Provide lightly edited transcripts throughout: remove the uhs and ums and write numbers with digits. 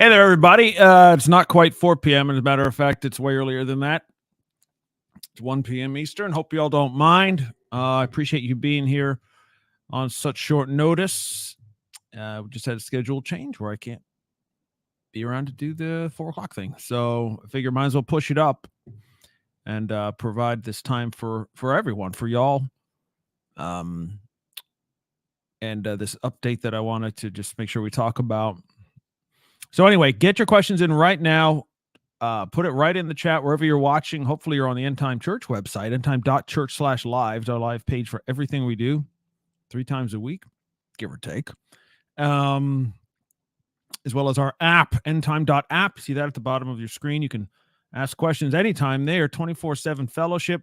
Hey there, everybody. It's not quite 4 p.m. As a matter of fact, it's way earlier than that. It's 1 p.m. Eastern. Hope you all don't mind. I appreciate you being here on such short notice. We just had a schedule change where I can't be around to do the 4 o'clock thing. So I figure might as well push it up and provide this time for everyone, for y'all. And this update that I wanted to just make sure we talk about. So anyway, get your questions in right now. Put it right in the chat wherever you're watching. Hopefully you're on the Endtime.Church website. Endtime.Church/live is our live page for everything we do 3 times a week, give or take. As well as our app, Endtime.App. See that at the bottom of your screen. You can ask questions anytime there. 24/7 fellowship,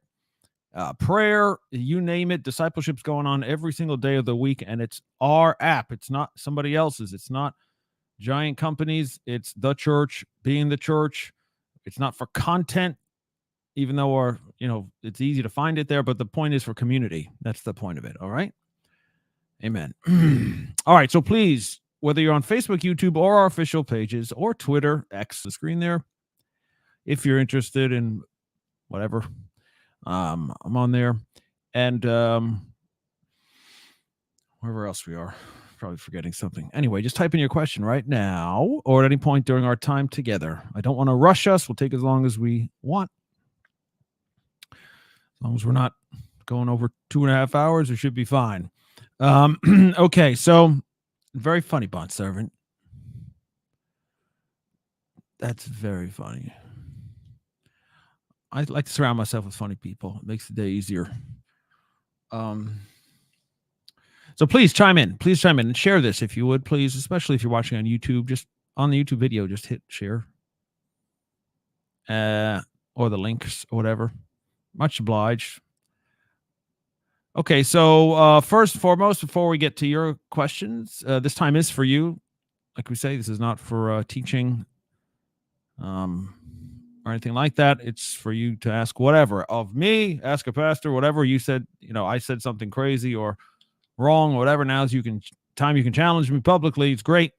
prayer, you name it. Discipleship's going on every single day of the week, and it's our app. It's not somebody else's. It's not giant companies. It's the church being the church. It's not for content, even though it's easy to find it there, but the point is for community. That's the point of it. All right. Amen. All right. So please, whether you're on Facebook, YouTube, or our official pages, or Twitter, X the screen there, if you're interested in whatever, I'm on there. And wherever else we are. Probably forgetting something. Anyway, just type in your question right now or at any point during our time together. I don't want to rush us. We'll take as long as we want. As long as we're not going over 2.5 hours, we should be fine. Okay, so very funny, bond servant. That's very funny. I like to surround myself with funny people. It makes the day easier. So please chime in. Please chime in and share this if you would, please, especially if you're watching on YouTube. Just on the YouTube video, just hit share. Or the links or whatever. Much obliged. Okay, so first and foremost, before we get to your questions, this time is for you. Like we say, this is not for teaching or anything like that. It's for you to ask whatever of me, ask a pastor, whatever you said. I said something crazy or wrong, whatever. Now is you can challenge me publicly. It's great.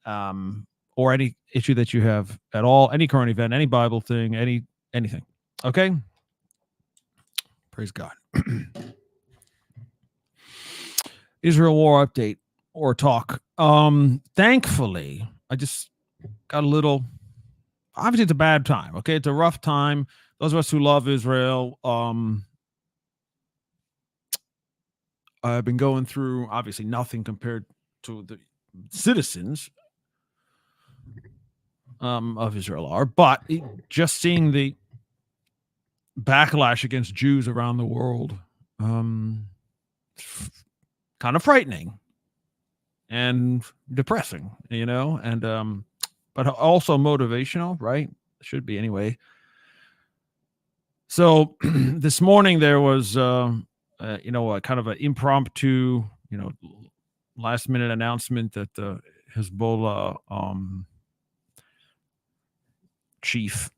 Or any issue that you have at all, any current event, any Bible thing, anything. Okay. Praise God. Israel war update or talk. Thankfully, I just got a little. Obviously, it's a bad time. Okay, it's a rough time. Those of us who love Israel, I've been going through, obviously nothing compared to the citizens of Israel are, but just seeing the backlash against Jews around the world, kind of frightening and depressing, and but also motivational, right? Should be anyway. So this morning there was a kind of an impromptu, last minute announcement that the Hezbollah chief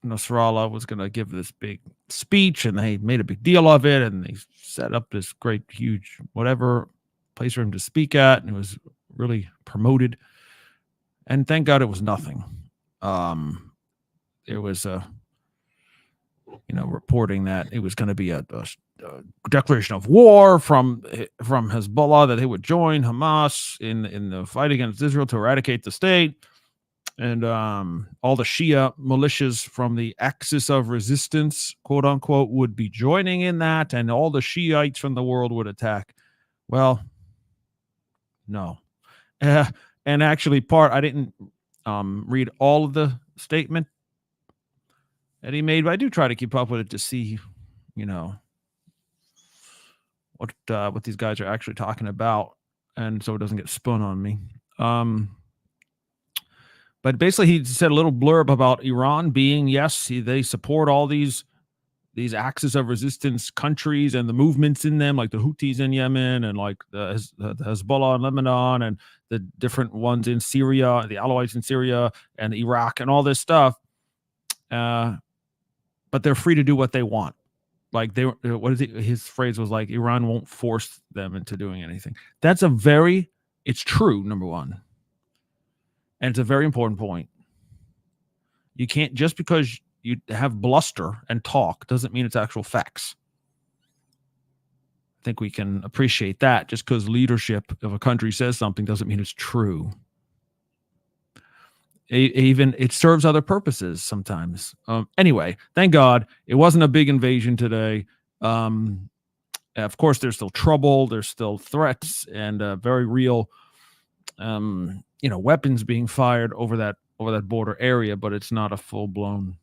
Nasrallah was going to give this big speech, and they made a big deal of it, and they set up this great, huge, whatever place for him to speak at, and it was really promoted. And thank God it was nothing. There was reporting that it was going to be a declaration of war from Hezbollah, that they would join Hamas in the fight against Israel to eradicate the state. And all the Shia militias from the axis of resistance, quote unquote, would be joining in that, and all the Shiites from the world would attack. Well, no. And actually, I didn't read all of the statement that he made, but I do try to keep up with it to see, what these guys are actually talking about, and so it doesn't get spun on me. But basically, he said a little blurb about Iran being, yes, they support all these axis of resistance countries and the movements in them, like the Houthis in Yemen and like the Hezbollah in Lebanon and the different ones in Syria, the Alawites in Syria and Iraq and all this stuff. But they're free to do what they want. Like his phrase was like, Iran won't force them into doing anything. It's true, number one. And it's a very important point. You can't, just because you have bluster and talk doesn't mean it's actual facts. I think we can appreciate that. Just because leadership of a country says something doesn't mean it's true. Even it serves other purposes sometimes. Anyway, thank God it wasn't a big invasion today. Of course, there's still trouble. There's still threats and very real, weapons being fired over that border area, but it's not a full blown,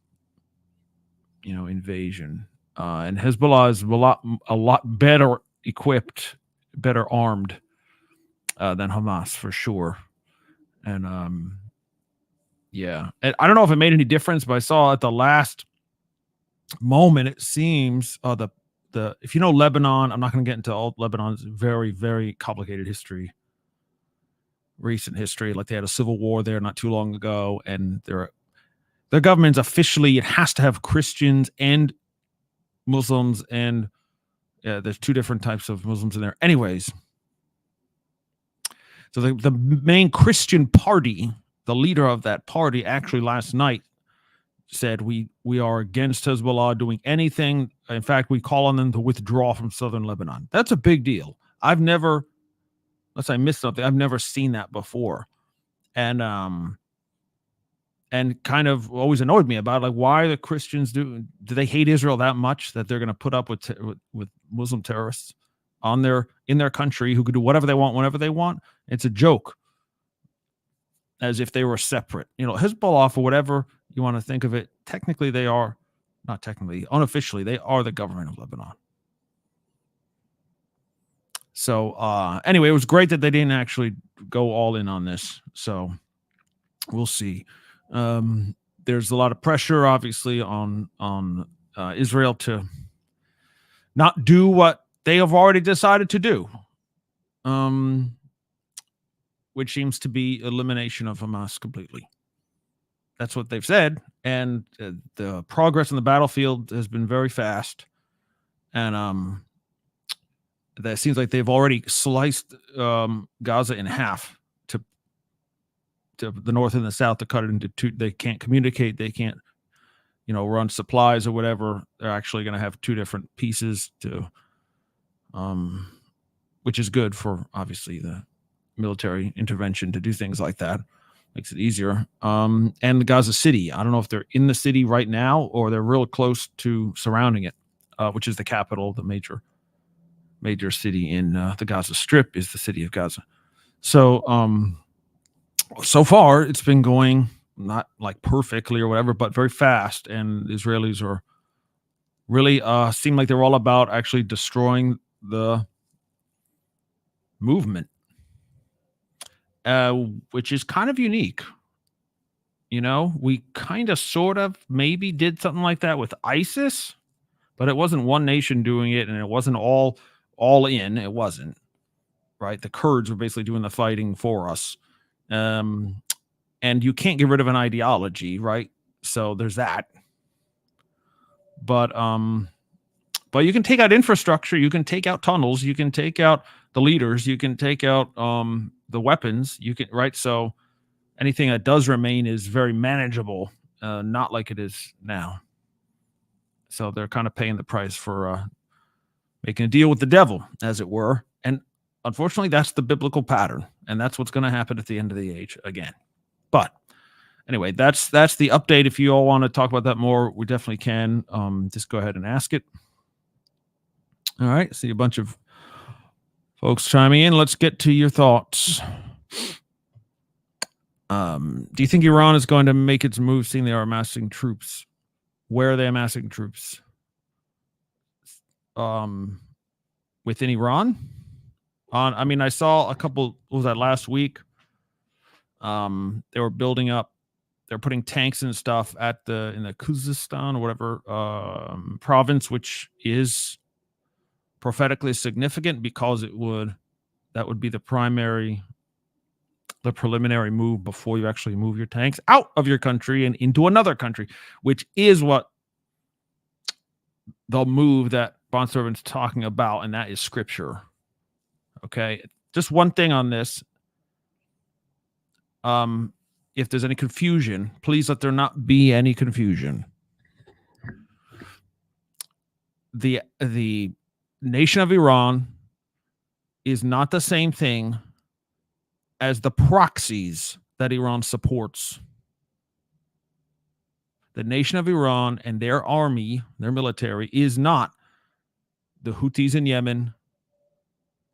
invasion. And Hezbollah is a lot better equipped, better armed than Hamas for sure. And yeah, and I don't know if it made any difference, but I saw at the last moment, it seems the if you know Lebanon, I'm not going to get into all Lebanon's very, very complicated history, recent history. Like they had a civil war there not too long ago, and their government's officially, it has to have Christians and Muslims, and there's two different types of Muslims in there. Anyways, so the main Christian party, the leader of that party, actually last night said we are against Hezbollah doing anything. In fact, we call on them to withdraw from southern Lebanon. That's a big deal. I've never, unless I missed something, I've never seen that before. And kind of always annoyed me about, like, why the Christians do they hate Israel that much that they're going to put up with Muslim terrorists in their country who could do whatever they want whenever they want? It's a joke, as if they were separate. Hezbollah, for whatever you want to think of it, technically they are, not technically, unofficially, they are the government of Lebanon. So anyway, it was great that they didn't actually go all in on this. So we'll see. There's a lot of pressure, obviously, on Israel to not do what they have already decided to do, which seems to be elimination of Hamas completely. That's what they've said, and the progress on the battlefield has been very fast, and that seems like they've already sliced Gaza in half to the north and the south, to cut it into two. They can't communicate. They can't, run supplies or whatever. They're actually going to have two different pieces to, which is good for, obviously, the military intervention to do things like that. Makes it easier. And Gaza City, I don't know if they're in the city right now or they're real close to surrounding it, which is the capital, the major city in the Gaza Strip is the city of Gaza. So, so far it's been going not like perfectly or whatever, but very fast. And the Israelis are really seem like they're all about actually destroying the movement, which is kind of unique. We kind of sort of maybe did something like that with ISIS, but it wasn't one nation doing it, and it wasn't all in. It wasn't, right? The Kurds were basically doing the fighting for us. And you can't get rid of an ideology, right? So there's that. But you can take out infrastructure, you can take out tunnels, you can take out the leaders, you can take out the weapons, right? So anything that does remain is very manageable, not like it is now. So they're kind of paying the price for making a deal with the devil, as it were. And unfortunately, that's the biblical pattern, and that's what's going to happen at the end of the age again. But anyway, that's the update. If you all want to talk about that more, we definitely can. Just go ahead and ask it. All right, see a bunch of folks chiming in. Let's get to your thoughts. Do you think Iran is going to make its move, seeing they are amassing troops? Where are they amassing troops? Within Iran? I saw a couple, what was that, last week? They were building up, they're putting tanks and stuff in the Khuzestan or whatever province, which is prophetically significant because that would be the preliminary move before you actually move your tanks out of your country and into another country, which is what the move that Bondservant's talking about, and that is scripture. Okay, just one thing on this. if there's any confusion, please let there not be any confusion. The nation of Iran is not the same thing as the proxies that Iran supports. The nation of Iran and their army, their military, is not the Houthis in Yemen.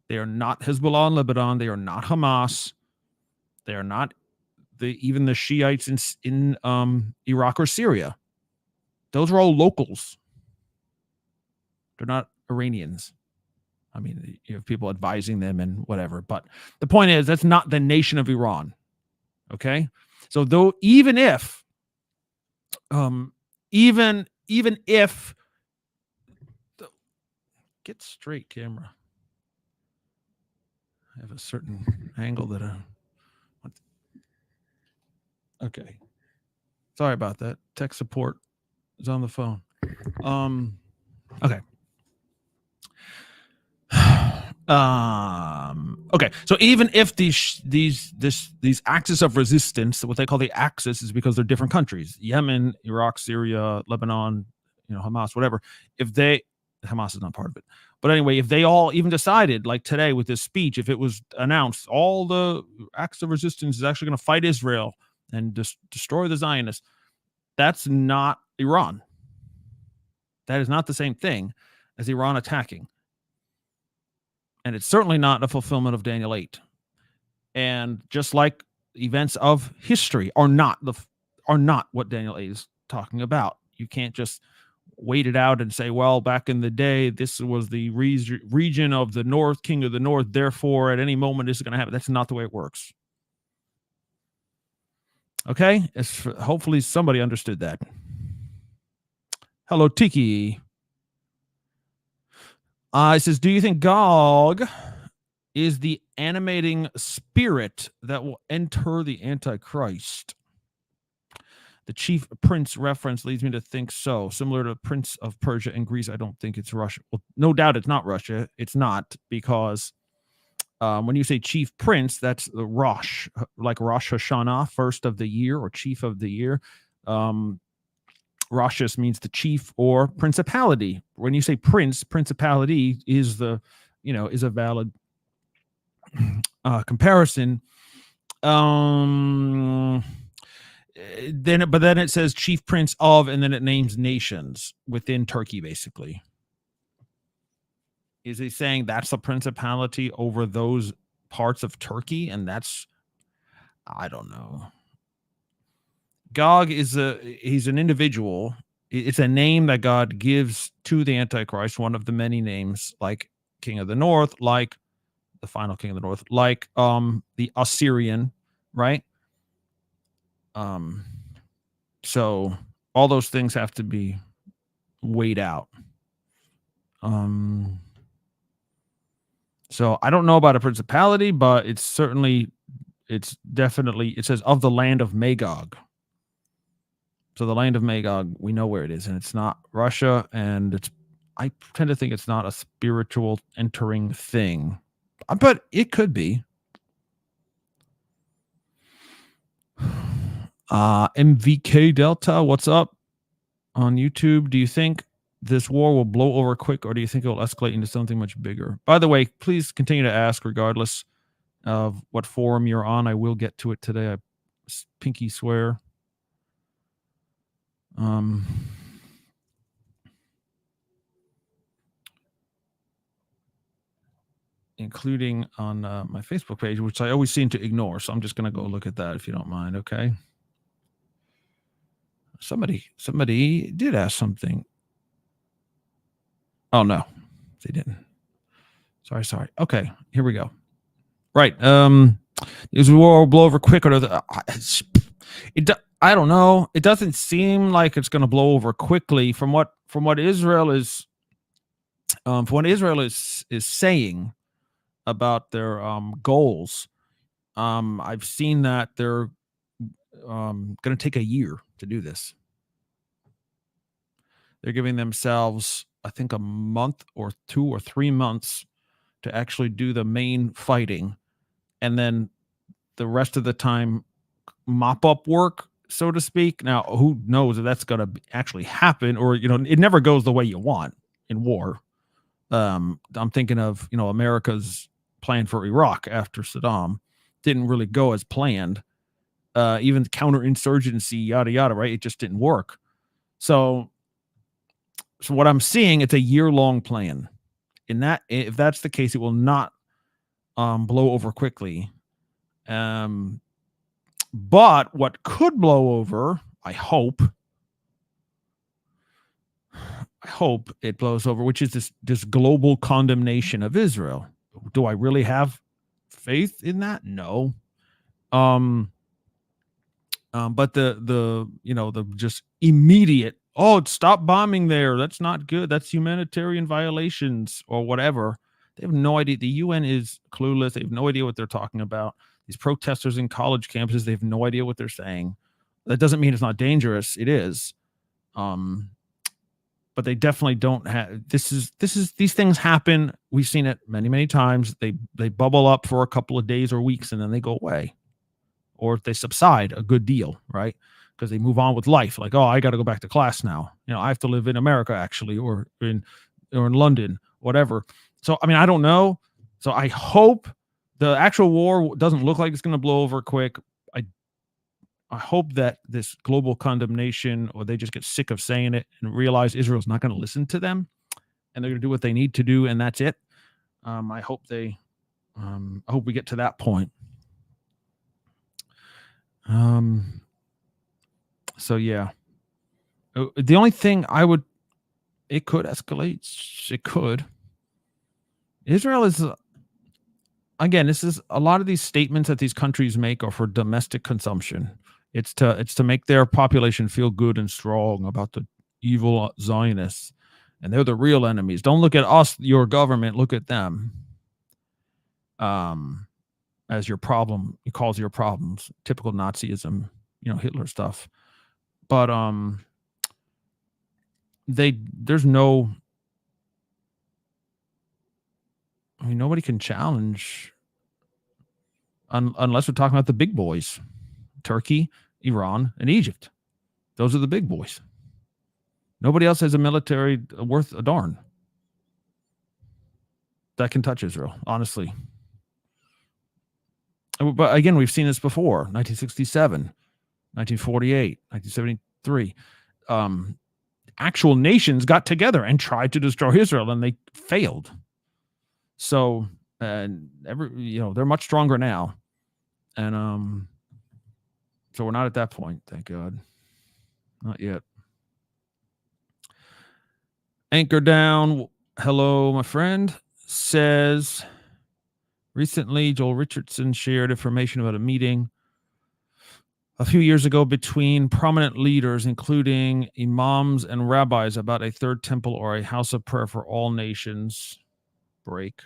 They are not Hezbollah in Lebanon. They are not Hamas. They are not even the Shiites in Iraq or Syria. Those are all locals. They're not Iranians. I mean, you have people advising them and whatever. But the point is, that's not the nation of Iran. Okay? So though, even if get straight, camera. I have a certain angle that I want. Okay. Sorry about that. Tech support is on the phone. Okay. Okay. So even if these axis of resistance, what they call the axis, is because they're different countries: Yemen, Iraq, Syria, Lebanon, Hamas, whatever. Hamas is not part of it, but anyway, if they all even decided, like today with this speech, if it was announced, all the axis of resistance is actually going to fight Israel and destroy the Zionists, that's not Iran. That is not the same thing as Iran attacking. And it's certainly not a fulfillment of Daniel 8. And just like events of history are not what Daniel 8 is talking about. You can't just wait it out and say, well, back in the day, this was the region of the north, king of the north, therefore at any moment this is going to happen. That's not the way it works. Okay? Hopefully somebody understood that. Hello, Tiki. It says, do you think Gog is the animating spirit that will enter the Antichrist? The chief prince reference leads me to think so. Similar to Prince of Persia and Greece, I don't think it's Russia. Well, no doubt it's not Russia. It's not, because when you say chief prince, that's the Rosh, like Rosh Hashanah, first of the year or chief of the year. Rosh just means the chief or principality. When you say prince, principality is a valid comparison. Then it says chief prince of, and then it names nations within Turkey, basically. Is he saying that's a principality over those parts of Turkey? And I don't know. Gog he's an individual. It's a name that God gives to the Antichrist, one of the many names, like King of the North, like the final King of the North, like the Assyrian, right? So all those things have to be weighed out. So I don't know about a principality, but it's definitely, it says of the land of Magog. So the land of Magog, we know where it is, and it's not Russia, and I tend to think it's not a spiritual entering thing, but it could be. MVK Delta, what's up on YouTube? Do you think this war will blow over quick, or do you think it will escalate into something much bigger? By the way, please continue to ask regardless of what forum you're on. I will get to it today. I pinky swear. Including on my Facebook page, which I always seem to ignore. So I'm just going to go look at that if you don't mind. Okay. Somebody did ask something. Oh, no, they didn't. Sorry. Okay, here we go. Right. Is the war will blow over quick, or I don't know. It doesn't seem like it's going to blow over quickly from what Israel is saying about their goals. I've seen that they're going to take a year to do this. They're giving themselves, I think, a month or 2 or 3 months to actually do the main fighting, and then the rest of the time mop-up work, so to speak. Now, who knows if that's going to actually happen, or, it never goes the way you want in war. I'm thinking of, America's plan for Iraq after Saddam didn't really go as planned. Even counterinsurgency, yada, yada, right? It just didn't work. So what I'm seeing, it's a year-long plan. If that's the case, it will not blow over quickly. But what could blow over, I hope it blows over, which is this global condemnation of Israel. Do I really have faith in that? No. But the just immediate, stop bombing there. That's not good. That's humanitarian violations or whatever. They have no idea. The UN is clueless. They have no idea what they're talking about. These protesters in college campuses, they have no idea what they're saying. That doesn't mean it's not dangerous. It is. But they definitely don't have, these things happen. We've seen it many, many times. They bubble up for a couple of days or weeks and then they go away, or if they subside a good deal, right? Because they move on with life. Like, I got to go back to class now. I have to live in America actually, or in London, whatever. So, I don't know. So I hope the actual war doesn't look like it's going to blow over quick. I hope that this global condemnation, or they just get sick of saying it and realize Israel's not going to listen to them, and they're going to do what they need to do, and that's it. I hope I hope we get to that point. So yeah, the only thing it could escalate. It could. Israel is, again, this is a lot of these statements that these countries make are for domestic consumption. It's to make their population feel good and strong about the evil Zionists, and they're the real enemies. Don't look at us, your government. Look at them. As your problem, he calls your problems. Typical Nazism, Hitler stuff. But there's no. Nobody can challenge unless we're talking about the big boys. Turkey, Iran, and Egypt. Those are the big boys. Nobody else has a military worth a darn that can touch Israel, honestly. But again, we've seen this before. 1967, 1948, 1973. Actual nations got together and tried to destroy Israel, and they failed. So, they're much stronger now. And so we're not at that point, thank God. Not yet. Anchor Down, hello, my friend, says, recently Joel Richardson shared information about a meeting a few years ago between prominent leaders, including imams and rabbis, about a third temple or a house of prayer for all nations. Break.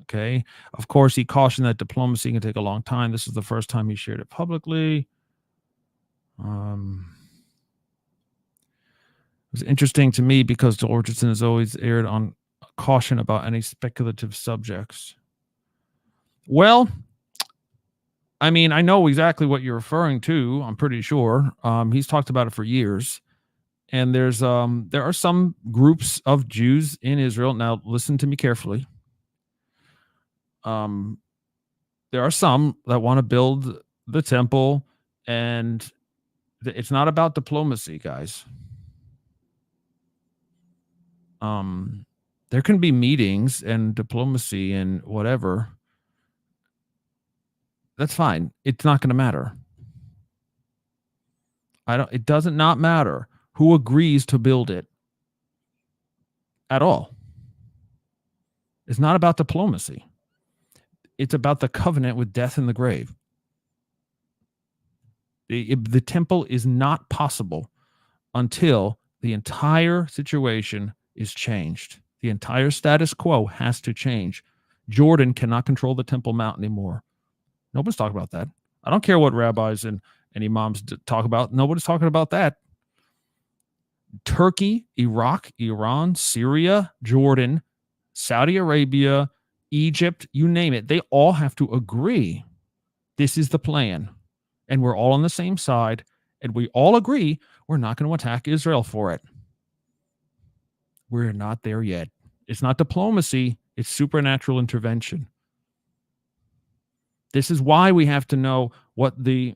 Okay. Of course, he cautioned that diplomacy can take a long time. This is the first time he shared it publicly. It was interesting to me because Joel Richardson has always erred on caution about any speculative subjects. Well, I know exactly what you're referring to. I'm pretty sure. He's talked about it for years. And there are some groups of Jews in Israel. Now, listen to me carefully. There are some that want to build the temple, and it's not about diplomacy, guys. There can be meetings and diplomacy and whatever. That's fine. It's not going to matter. It doesn't not matter who agrees to build it at all. It's not about diplomacy. It's about the covenant with death in the grave. The temple is not possible until the entire situation is changed. The entire status quo has to change. Jordan cannot control the Temple Mount anymore. Nobody's talking about that. I don't care what rabbis and imams talk about. Nobody's talking about that. Turkey, Iraq, Iran, Syria, Jordan, Saudi Arabia, Egypt, you name it. They all have to agree. This is the plan. and we're all on the same side, and we all agree we're not going to attack Israel for it. We're not there yet. It's not diplomacy, it's supernatural intervention. This is why we have to know what the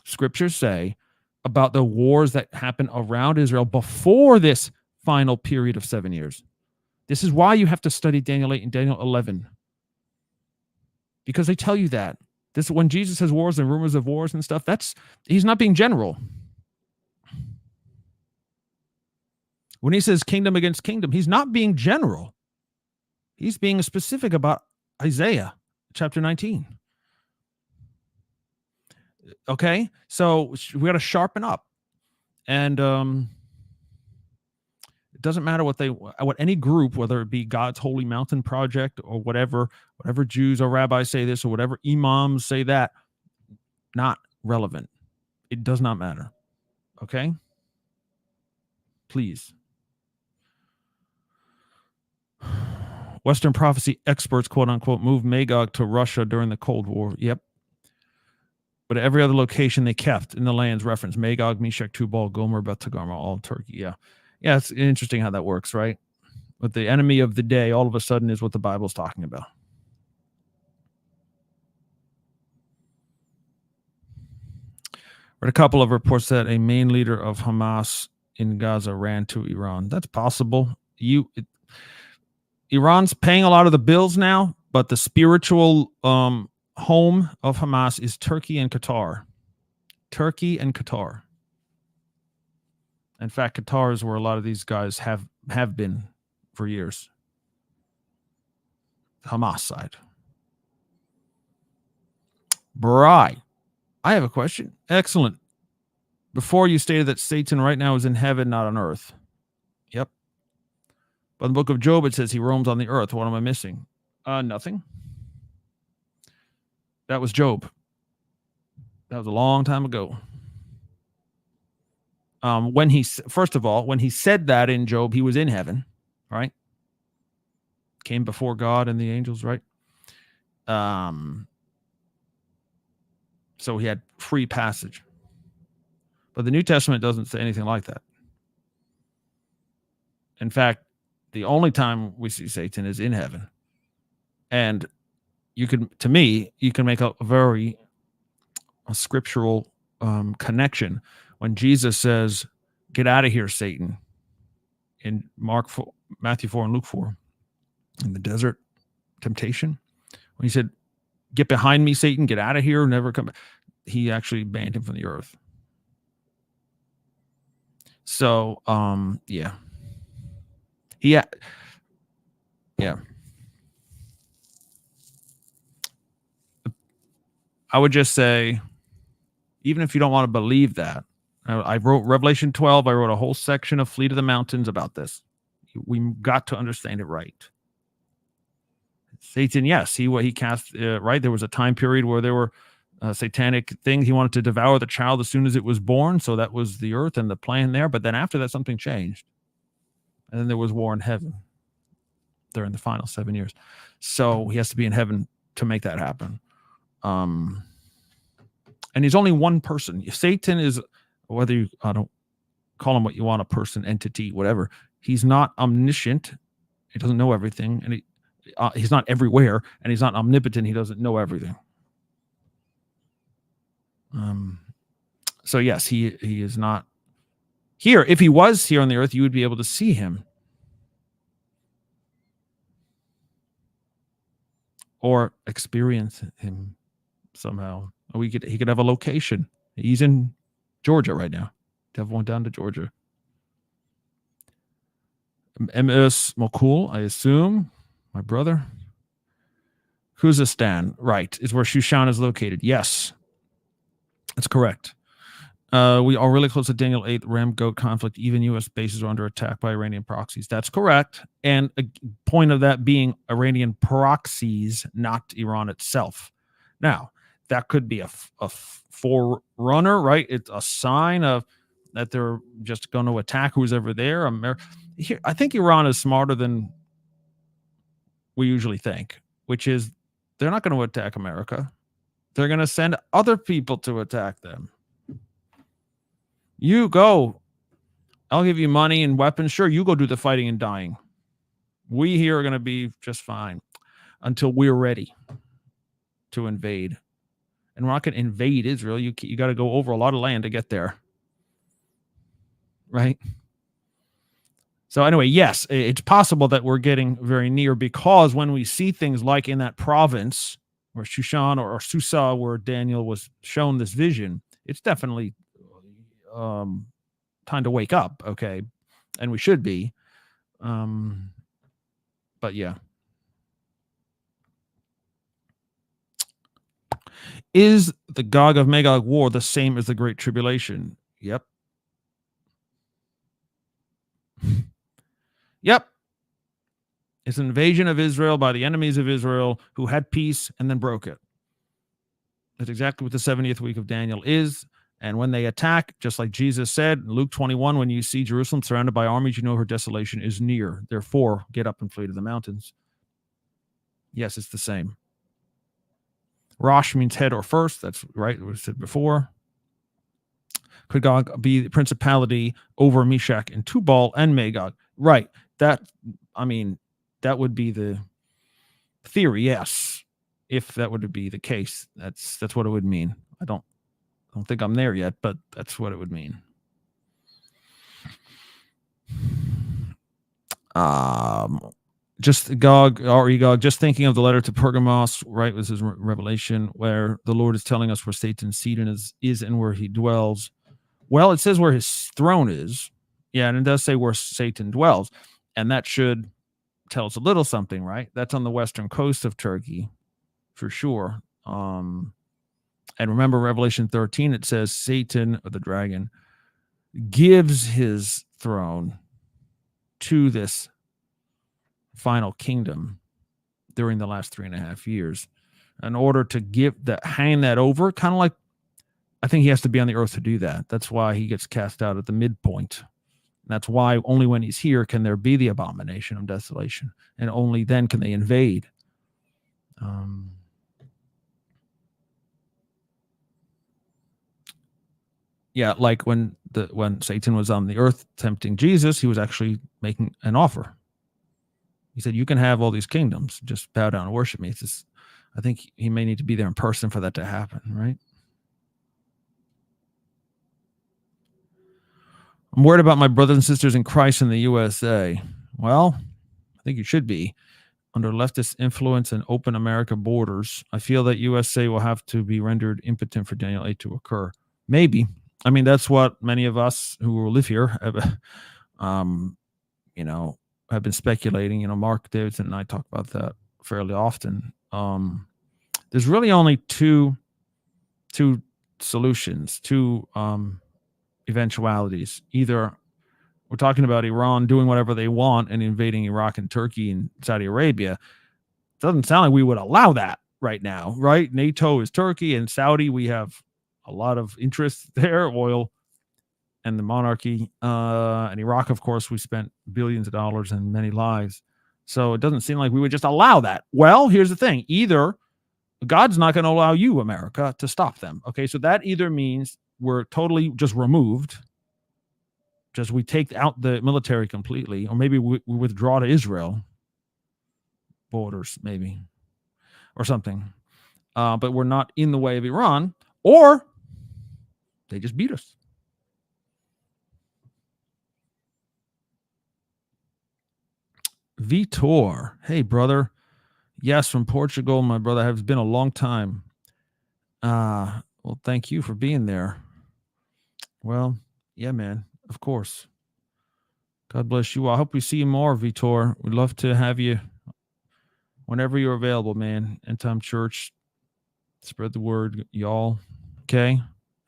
scriptures say about the wars that happen around Israel before this final period of 7 years. This is why you have to study Daniel 8 and Daniel 11. Because they tell you that. This, when Jesus has wars and rumors of wars and stuff, he's not being general. When he says kingdom against kingdom, he's not being general. He's being specific about Isaiah chapter 19. Okay, so we got to sharpen up, and it doesn't matter what any group, whether it be God's Holy Mountain Project or whatever Jews or rabbis say this or whatever imams say that, not relevant. It does not matter. Okay, please. Western prophecy experts, quote unquote, moved Magog to Russia during the Cold War. Yep. But at every other location they kept in the lands referenced Magog, Meshech, Tubal, Gomer, Beth Togarmah, all Turkey. Yeah. Yeah, it's interesting how that works, right? But the enemy of the day all of a sudden is what the Bible's talking about. Read a couple of reports that a main leader of Hamas in Gaza ran to Iran. That's possible. Iran's paying a lot of the bills now, but the spiritual home of Hamas is Turkey and Qatar. Turkey and Qatar. In fact, Qatar is where a lot of these guys have been for years. Hamas side. Right. I have a question. Excellent. Before you stated that Satan right now is in heaven, not on earth. Yep. But in the book of Job, it says he roams on the earth. What am I missing? Nothing. That was Job. That was a long time ago. When he said that in Job, he was in heaven, right? Came before God and the angels, right? So he had free passage. But the New Testament doesn't say anything like that. In fact, the only time we see Satan is in heaven. And you can make a very scriptural connection when Jesus says, "Get out of here, Satan," in Matthew 4 and Luke 4, in the desert temptation. When he said, "Get behind me, Satan, get out of here, never come back," he actually banned him from the earth. So, yeah. I would just say, even if you don't want to believe that, I wrote Revelation 12. I wrote a whole section of Flee to the Mountains about this. We got to understand it right. Satan, yes, he cast, right? There was a time period where there were satanic things. He wanted to devour the child as soon as it was born. So that was the earth and the plan there. But then after that, something changed. And then there was war in heaven during the final 7 years. So he has to be in heaven to make that happen. And he's only one person. Satan is, whether you, I don't call him what you want, a person, entity, whatever. He's not omniscient. He doesn't know everything. And he's not everywhere. And he's not omnipotent. He doesn't know everything. So yes, he is not here. If he was here on the earth, you would be able to see him. Or experience him somehow. He could have a location. He's in Georgia right now. Devil went down to Georgia. MS Mokul, I assume, my brother. Khuzestan, right, is where Shushan is located. Yes, that's correct. We are really close to Daniel 8, Ram Goat conflict. Even U.S. bases are under attack by Iranian proxies. That's correct. And a point of that being Iranian proxies, not Iran itself. Now, that could be a forerunner, right? It's a sign of that they're just going to attack who's ever there. I think Iran is smarter than we usually think, which is they're not going to attack America. They're going to send other people to attack them. You go. I'll give you money and weapons. Sure, you go do the fighting and dying. We here are going to be just fine until we're ready to invade. And we're not going to invade Israel. You got to go over a lot of land to get there. Right? So anyway, yes, it's possible that we're getting very near, because when we see things like in that province, or Shushan or Susa, where Daniel was shown this vision, it's definitely time to wake up, okay? And we should be. But yeah. Is the Gog of Magog war the same as the Great Tribulation? Yep. Yep. It's an invasion of Israel by the enemies of Israel who had peace and then broke it. That's exactly what the 70th week of Daniel is. And when they attack, just like Jesus said in Luke 21, when you see Jerusalem surrounded by armies, you know her desolation is near. Therefore, get up and flee to the mountains. Yes, it's the same. Rosh means head or first. That's right. What I said before. Could Gog be the principality over Meshach and Tubal and Magog? Right. That would be the theory. Yes. If that would be the case, that's what it would mean. I don't think I'm there yet, but that's what it would mean. Just Gog, Gog, just thinking of the letter to Pergamos, right? This is Revelation, where the Lord is telling us where Satan's seat is and where he dwells. Well, it says where his throne is. Yeah, and it does say where Satan dwells. And that should tell us a little something, right? That's on the western coast of Turkey, for sure. And remember Revelation 13, it says Satan, or the dragon, gives his throne to this final kingdom during the last 3.5 years in order to hang that over, kind of like, I think he has to be on the earth to do that. That's why he gets cast out at the midpoint. That's why only when he's here can there be the abomination of desolation, and only then can they invade. Yeah, like when Satan was on the earth tempting Jesus, he was actually making an offer. He said, you can have all these kingdoms, just bow down and worship me. I think he may need to be there in person for that to happen, right? I'm worried about my brothers and sisters in Christ in the USA. Well, I think you should be. Under leftist influence and open America borders, I feel that USA will have to be rendered impotent for Daniel 8 to occur. Maybe. I mean, that's what many of us who live here have, have been speculating. Mark Davidson and I talk about that fairly often. There's really only two solutions, two eventualities. Either we're talking about Iran doing whatever they want and invading Iraq and Turkey and Saudi Arabia. It doesn't sound like we would allow that right now, right? NATO is Turkey, and Saudi, we have a lot of interest there, oil and the monarchy. And Iraq, of course, we spent billions of dollars and many lives. So it doesn't seem like we would just allow that. Well, here's the thing. Either God's not going to allow you, America, to stop them. Okay, so that either means we're totally just removed, just we take out the military completely, or maybe we withdraw to Israel borders, maybe, or something. But we're not in the way of Iran, or they just beat us. Vitor, hey brother, yes, from Portugal, my brother. Has been a long time. Well, thank you for being there. Well, yeah, man, of course. God bless you. I hope we see you more, Vitor. We'd love to have you whenever you're available, man. Endtime.Church, spread the word, y'all. Okay,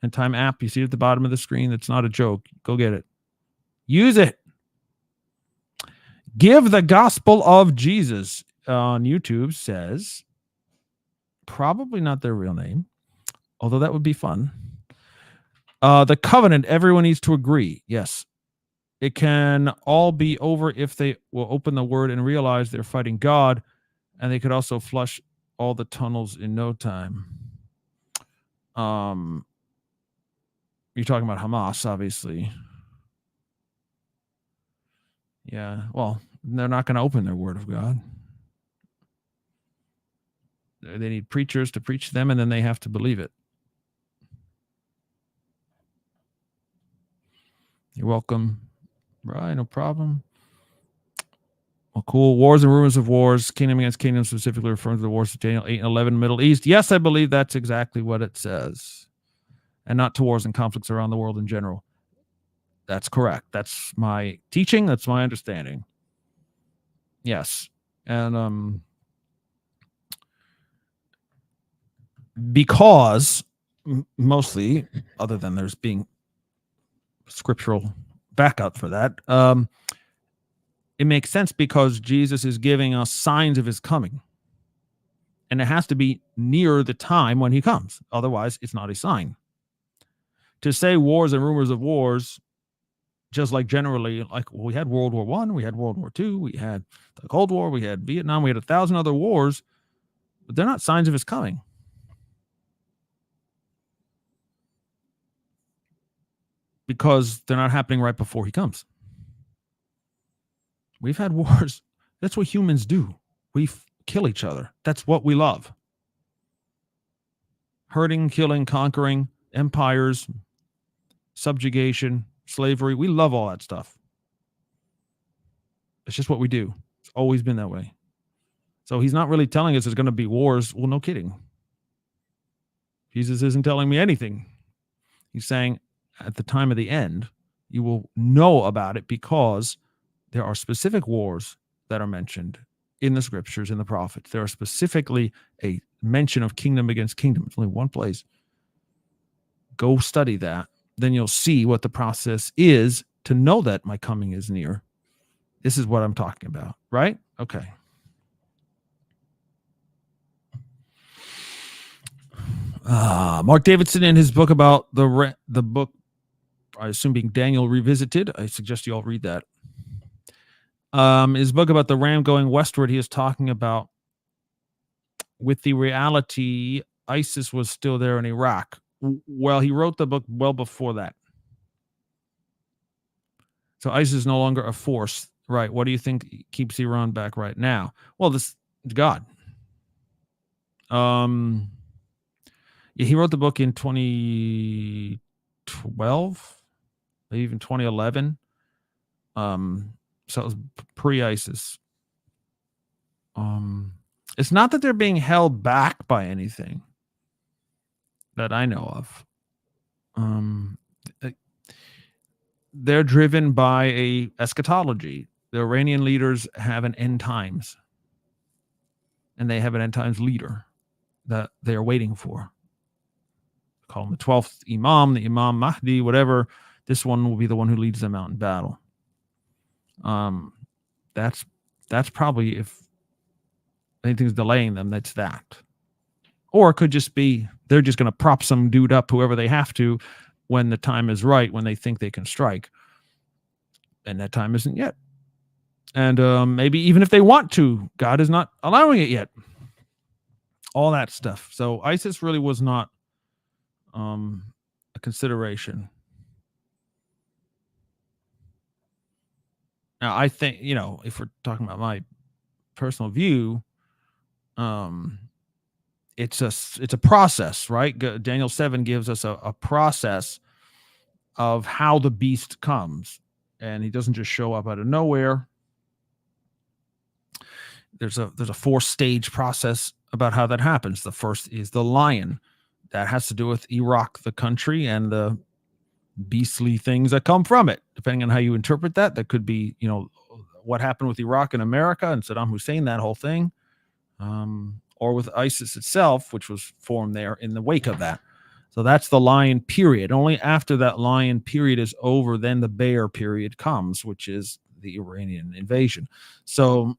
Endtime.App. You see it at the bottom of the screen. It's not a joke. Go get it. Use it. Give the Gospel of Jesus on YouTube says, probably not their real name, although that would be fun. The covenant, everyone needs to agree. Yes. It can all be over if they will open the word and realize they're fighting God, and they could also flush all the tunnels in no time. You're talking about Hamas, obviously. Yeah, well, they're not going to open their word of God. They need preachers to preach to them, and then they have to believe it. You're welcome. Right, no problem. Well, cool. Wars and rumors of wars, kingdom against kingdom, specifically referring to the wars of Daniel 8 and 11 Middle East. Yes, I believe that's exactly what it says. And not to wars and conflicts around the world in general. That's correct. That's my teaching. That's my understanding. Yes. And because mostly, other than there's being scriptural backup for that, it makes sense because Jesus is giving us signs of his coming. And it has to be near the time when he comes. Otherwise, it's not a sign. To say wars and rumors of wars, just like generally, like we had World War I, we had World War II, we had the Cold War, we had Vietnam, we had 1,000 other wars, but they're not signs of his coming. Because they're not happening right before he comes. We've had wars. That's what humans do. We kill each other. That's what we love. Hurting, killing, conquering, empires, subjugation, slavery. We love all that stuff. It's just what we do. It's always been that way. So he's not really telling us there's going to be wars. Well, no kidding. Jesus isn't telling me anything. He's saying at the time of the end, you will know about it because there are specific wars that are mentioned in the scriptures, in the prophets. There are specifically a mention of kingdom against kingdom. It's only one place. Go study that. Then you'll see what the process is to know that my coming is near. This is what I'm talking about, right? Okay. Mark Davidson, in his book about the book, I assume being Daniel Revisited, I suggest you all read that. His book about the ram going westward, he is talking about with the reality ISIS was still there in Iraq. Well, he wrote the book well before that. So ISIS is no longer a force. Right. What do you think keeps Iran back right now? Well, this God. He wrote the book in 2012, maybe even 2011. So it was pre-ISIS. It's not that they're being held back by anything that I know of. They're driven by a eschatology. The Iranian leaders have an end times, and they have an end times leader that they are waiting for. Call him the 12th Imam, the Imam Mahdi, whatever. This one will be the one who leads them out in battle. That's probably, if anything's delaying them, that's that. Or it could just be they're just going to prop some dude up, whoever they have to, when the time is right, when they think they can strike. And that time isn't yet. And maybe even if they want to, God is not allowing it yet. All that stuff. So ISIS really was not a consideration. Now, I think, if we're talking about my personal view, it's a process, right? Daniel 7 gives us a process of how the beast comes, and he doesn't just show up out of nowhere. There's a 4-stage process about how that happens. The first is the lion. That has to do with Iraq, the country, and the beastly things that come from it. Depending on how you interpret that, that could be, what happened with Iraq and America and Saddam Hussein, that whole thing, or with ISIS itself, which was formed there in the wake of that. So that's the lion period. Only after that lion period is over, then the bear period comes, which is the Iranian invasion. So,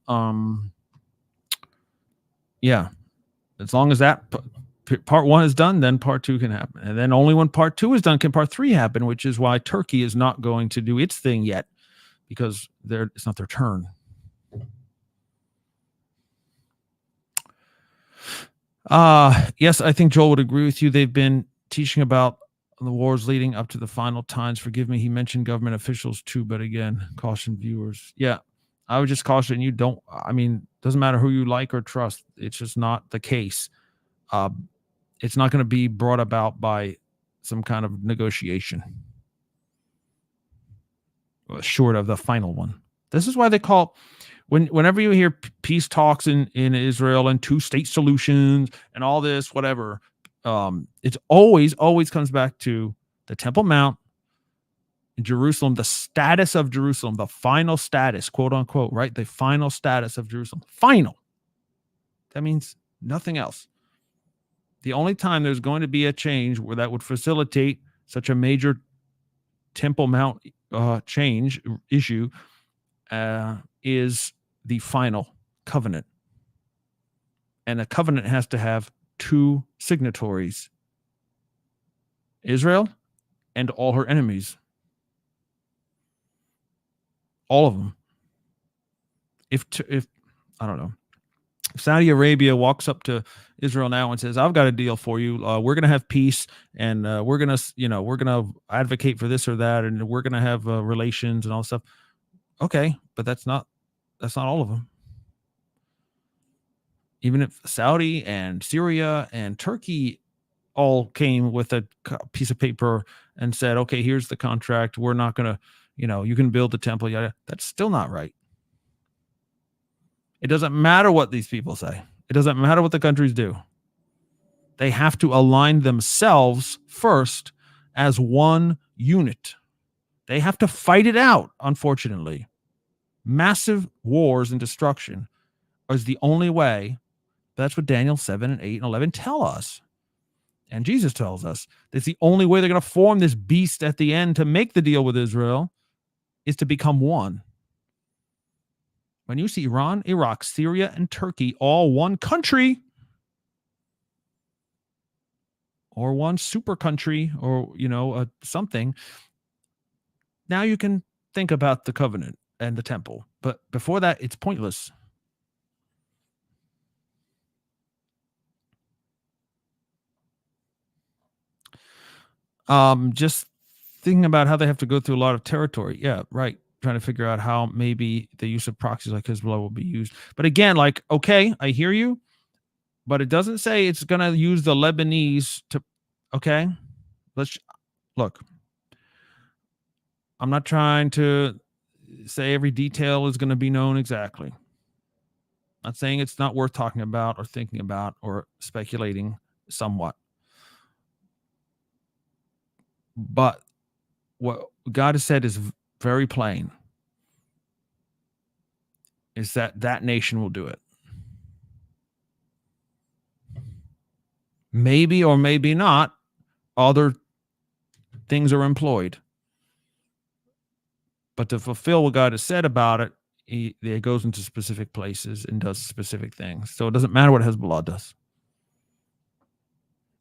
yeah, as long as that part 1 is done, then part 2 can happen. And then only when part 2 is done can part 3 happen, which is why Turkey is not going to do its thing yet, because it's not their turn. Yes, I think Joel would agree with you. They've been teaching about the wars leading up to the final times. Forgive me, he mentioned government officials too, but again, caution viewers. Yeah, I would just caution you, doesn't matter who you like or trust. It's just not the case. It's not going to be brought about by some kind of negotiation, short of the final one. This is why they call, whenever you hear peace talks in Israel and two-state solutions and all this, whatever, it's always comes back to the Temple Mount in Jerusalem, the status of Jerusalem, the final status, quote unquote, right? The final status of Jerusalem. Final. That means nothing else. The only time there's going to be a change where that would facilitate such a major Temple Mount change issue is the final covenant. And a covenant has to have two signatories, Israel and all her enemies. All of them. If I don't know, if Saudi Arabia walks up to Israel now and says, "I've got a deal for you. We're going to have peace, and we're going to advocate for this or that, and we're going to have relations and all stuff." Okay, but that's not all of them. Even if Saudi and Syria and Turkey all came with a piece of paper and said, "Okay, here's the contract. We're not going to, you can build the temple." Yeah, that's still not right. It doesn't matter what these people say. It doesn't matter what the countries do. They have to align themselves first as one unit. They have to fight it out, unfortunately. Massive wars and destruction is the only way. That's what Daniel 7 and 8 and 11 tell us. And Jesus tells us that's the only way they're going to form this beast at the end to make the deal with Israel is to become one. When you see Iran, Iraq, Syria, and Turkey all one country, or one super country, or something, now you can think about the covenant and the temple. But before that, it's pointless. Just thinking about how they have to go through a lot of territory. Yeah, right. Trying to figure out how maybe the use of proxies like Hezbollah will be used. But again, okay, I hear you, but it doesn't say it's going to use the Lebanese to, okay? Let's look. I'm not trying to say every detail is going to be known exactly. I'm not saying it's not worth talking about or thinking about or speculating somewhat. But what God has said is very plain, is that nation will do it. Maybe or maybe not, other things are employed. But to fulfill what God has said about it, he goes into specific places and does specific things. So it doesn't matter what Hezbollah does.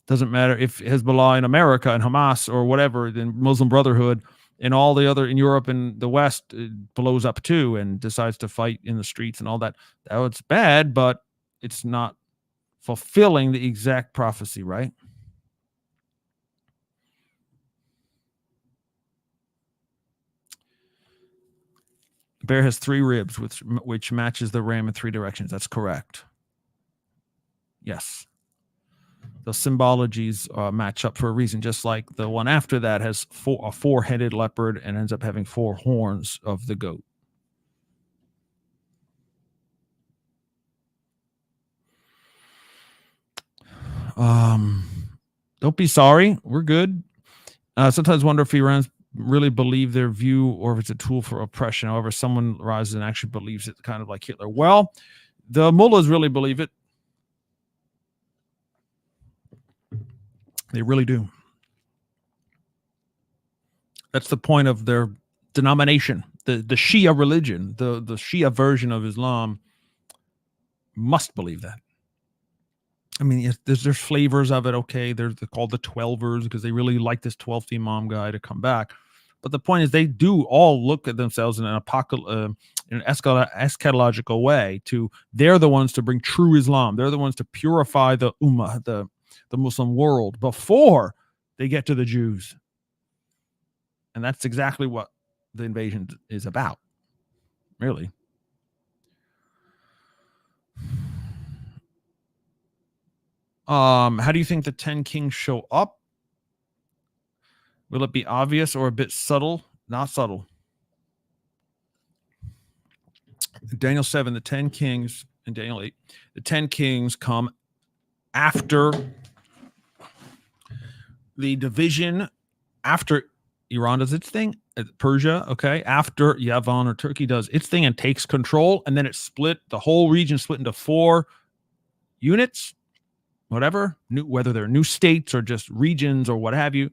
Doesn't matter if Hezbollah in America and Hamas or whatever, the Muslim Brotherhood and all the other in Europe and the West blows up too and decides to fight in the streets and all that. It's bad, but it's not fulfilling the exact prophecy, right? The bear has 3 ribs, which matches the ram in 3 directions. That's correct. Yes. The symbologies match up for a reason, just like the one after that has a 4-headed leopard and ends up having 4 horns of the goat. Don't be sorry. We're good. Sometimes wonder if Iranians really believe their view or if it's a tool for oppression. However, someone rises and actually believes it, kind of like Hitler. Well, the mullahs really believe it. They really do. That's the point of their denomination. The Shia religion, the Shia version of Islam must believe that. I mean, there's flavors of it. Okay, they're called the 12ers because they really like this 12th Imam guy to come back. But the point is, they do all look at themselves in an eschatological way. They're the ones to bring true Islam. They're the ones to purify the ummah, the Muslim world, before they get to the Jews. And that's exactly what the invasion is about, really. How do you think the 10 kings show up? Will it be obvious or a bit subtle? Not subtle. Daniel 7, the 10 kings, and Daniel 8, the 10 kings come after the division, after Iran does its thing, Persia, okay, after Yavon or Turkey does its thing and takes control, and then it's split, the whole region split into 4 units, whatever, whether they're new states or just regions or what have you,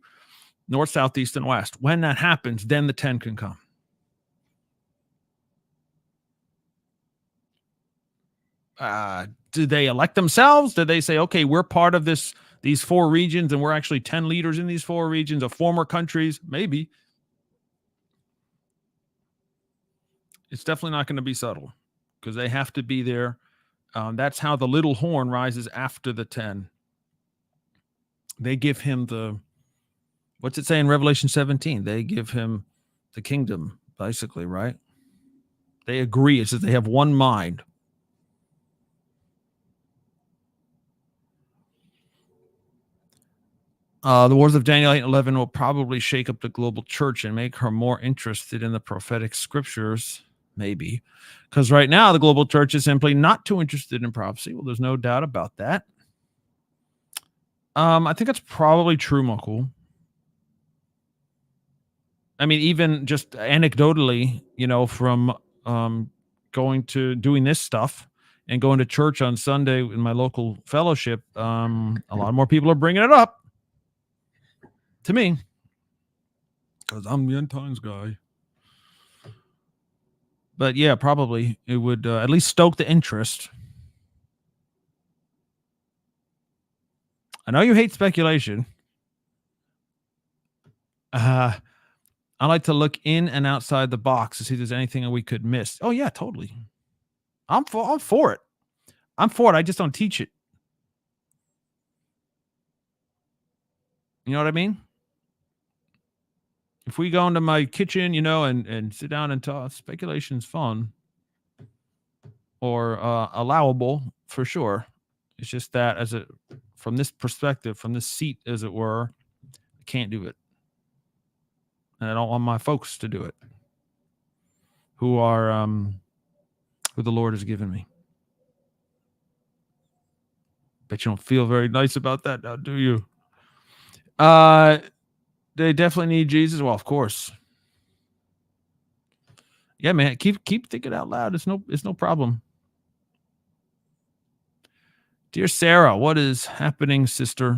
north, south, east, and west. When that happens, then the 10 can come. Did they elect themselves? Did they say, okay, we're part of these 4 regions and we're actually 10 leaders in these 4 regions of former countries? Maybe. It's definitely not going to be subtle because they have to be there. That's how the little horn rises after the 10. They give him what's it say in Revelation 17? They give him the kingdom, basically, right? They agree. It says they have one mind. The words of Daniel 8 and 11 will probably shake up the global church and make her more interested in the prophetic scriptures, maybe. Because right now, the global church is simply not too interested in prophecy. Well, there's no doubt about that. I think that's probably true, Mokul. I mean, even just anecdotally, from doing this stuff and going to church on Sunday in my local fellowship, a lot more people are bringing it up to me because I'm the end times guy. But yeah, probably it would at least stoke the interest. I know you hate speculation. I like to look in and outside the box to see if there's anything we could miss. Oh yeah, totally. I'm for it. I'm for it. I just don't teach it. You know what I mean? If we go into my kitchen, and sit down and talk, speculation's fun or allowable for sure. It's just that from this perspective, from this seat, as it were, I can't do it. And I don't want my folks to do it who the Lord has given me. Bet you don't feel very nice about that now, do you? They definitely need Jesus. Well, of course. Yeah, man. Keep thinking out loud. It's no problem. Dear Sarah, what is happening, sister?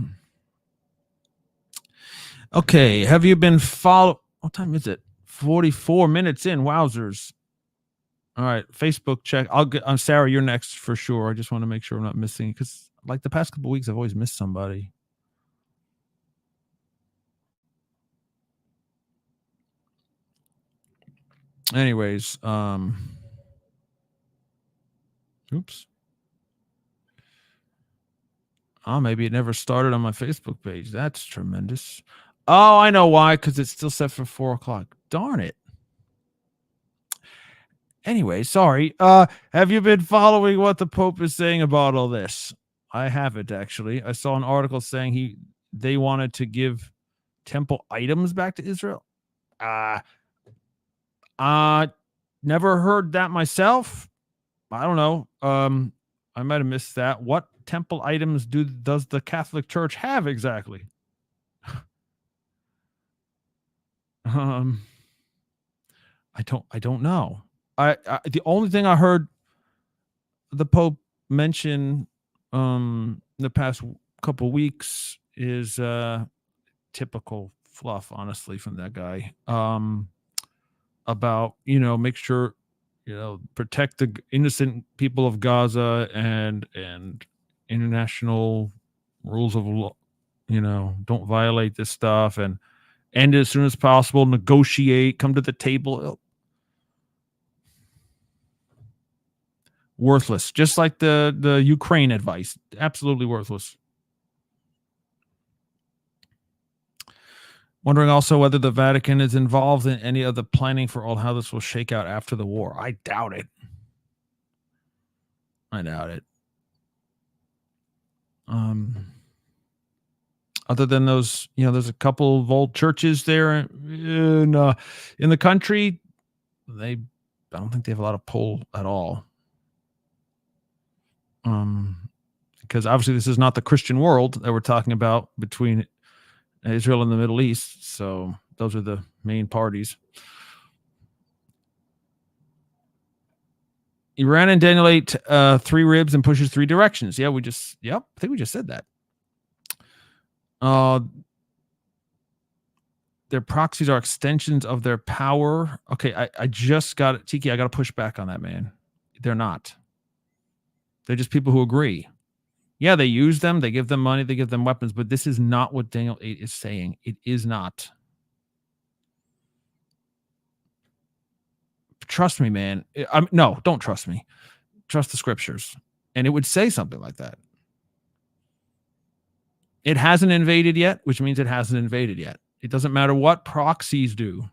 Okay, have you been what time is it? 44 minutes in. Wowzers. All right, Facebook check. I'll get Sarah, you're next for sure. I just want to make sure I'm not missing, because like the past couple of weeks, I've always missed somebody. Anyways, oops. Oh, maybe it never started on my Facebook page. That's tremendous. Oh, I know why, because it's still set for 4:00. Darn it. Anyway, sorry. Have you been following what the Pope is saying about all this? I haven't, actually. I saw an article saying they wanted to give temple items back to Israel. Never heard that myself. I don't know. I might have missed that. What temple items does the Catholic Church have exactly? I don't know. The only thing I heard the Pope mention the past couple weeks is typical fluff, honestly, from that guy. About make sure protect the innocent people of Gaza and international rules of law. Don't violate this stuff and end it as soon as possible. Negotiate, come to the table. Worthless, just like the Ukraine advice. Absolutely worthless. Wondering also whether the Vatican is involved in any of the planning for all how this will shake out after the war. I doubt it. Other than those, there's a couple of old churches there in the country. I don't think they have a lot of pull at all. Because obviously this is not the Christian world that we're talking about between Israel and the Middle East. So those are the main parties. Iran and Daniel ate 3 ribs and pushes 3 directions. Yeah, I think we just said that. Their proxies are extensions of their power. Okay, I just got it. Tiki, I got to push back on that, man. They're not. They're just people who agree. Yeah, they use them. They give them money. They give them weapons. But this is not what Daniel 8 is saying. It is not. Trust me, man. No, don't trust me. Trust the scriptures. And it would say something like that. It hasn't invaded yet, which means it hasn't invaded yet. It doesn't matter what proxies do.